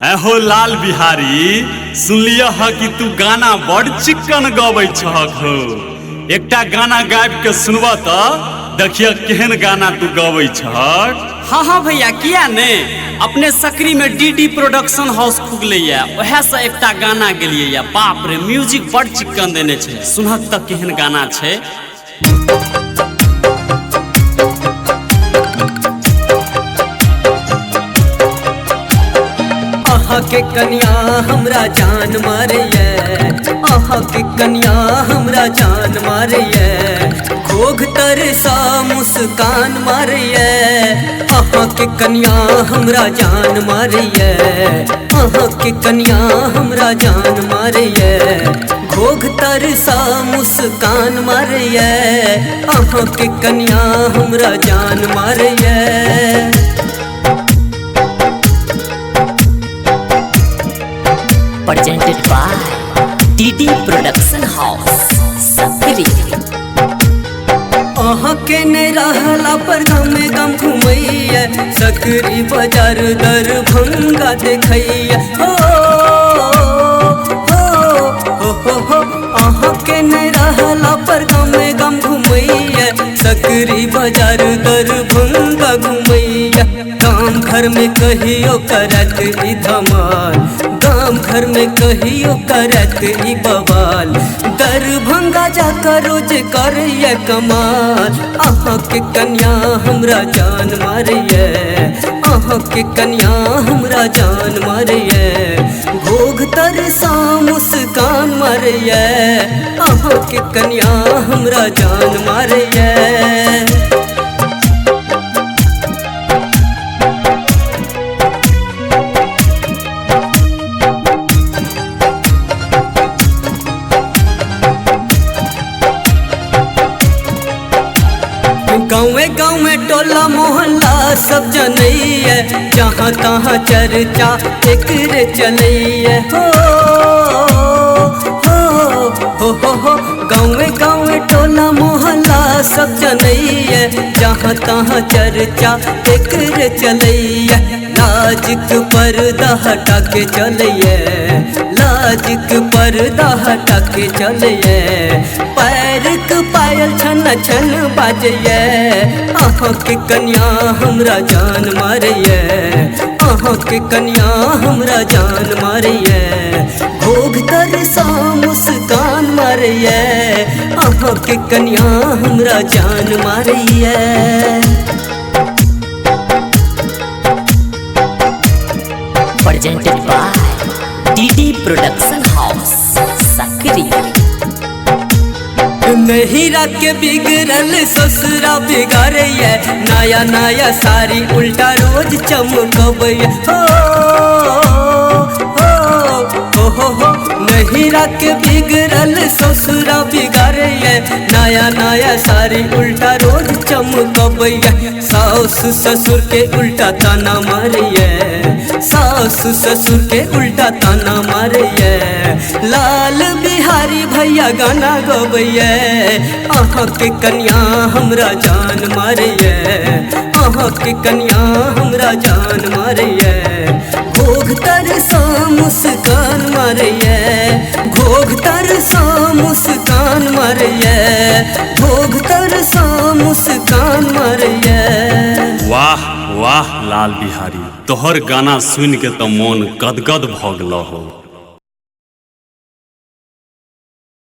एहो लाल बिहारी सुनलिया ह कि तू गाना बड़ चिक्कन गबै छहक हो। एकटा गाना गाबि के सुनबा त देखिए केहन गाना तू गबै छहक। हाँ भैया किया ने अपने सकरी में डीडी प्रोडक्शन हाउस खुगले वह से एकटा गाना गेलिए बाप रे म्यूजिक बड़ चिक्कन देने छे। सुनहक तक केहन गाना छे। आहा के कन्या हमरा जान मारिए, आहा के कन्या हमरा जान मारिए, घोघ तरसा मुस्कान मारिए। आहा के कन्या हमरा जान मारिए, आहा के कन्या हमरा जान मारिए, घोघ तरसा मुस्कान मारिए। आहा के कन्या हमरा जान मारिए। Presented by DD Production House, Sakri। आहा के ने रहला पर गम घुमैया, सकरी बाजार दरभंगा देखैया। हो आहा के ने रहला पर गम घुमैया, सकरी बाजार दरभंगा घुमैया। गाँव घर में कहियो करत ई धमाल, गाँव घर में कहियो करत ई बवाल, दरभंगा जाकर रोज करिए कमाल। आहा के कन्या हमरा जान मारिए, आहा के कन्या हमरा जान मारिए, घोघ तरसा मुस्कान मारिए। आहा के कन्या हमरा जान मारिए। गाँव टोला मोहल्ला सब जनैया, जहाँ तहाँ चर्चा एकरे चलैया। हो गाँव टोला मोहल्ला सब जनैया, जहाँ तहाँ चर्चा एकरे चलैया। लाजिक पर्दा हटा के चलिए, लाजिक पर्दा हटा के चलिए, पैरक पायल छन छन बाजिए। आहा के कन्या हमरा जान मारिए, आहा के कन्या हमरा जान मारिए, घोघ तरसा मुस्कान मारिए। आहा के कन्या हमरा जान मारिए। Presented by DD Production House, Sakri। नहीरा के बिगड़ल ससुरा बिगाड़िए, नया नया साड़ी उल्टा रोज चमकबैया। हो नहीरा के बिगड़ल ससुरा बिगाड़िए, नया नया साड़ी उल्टा रोज चमकबैया। सास ससुर के उल्टा ताना मारिए, सास ससुर के उल्टा ताना मारिए, लाल बिहारी भैया गाना गबैया। आहा के कन्या हमरा जान मारिए, आहा के कन्या हमरा जान मारिए, घोघ तरसा मुस्कान मारिए, घोघ तरसा मुस्कान मारिए, घोघ तरसा मुस्कान मारिए। वाह वाह लाल बिहारी, तोहर गाना सुन के तो मन गदगद भ गेल हो।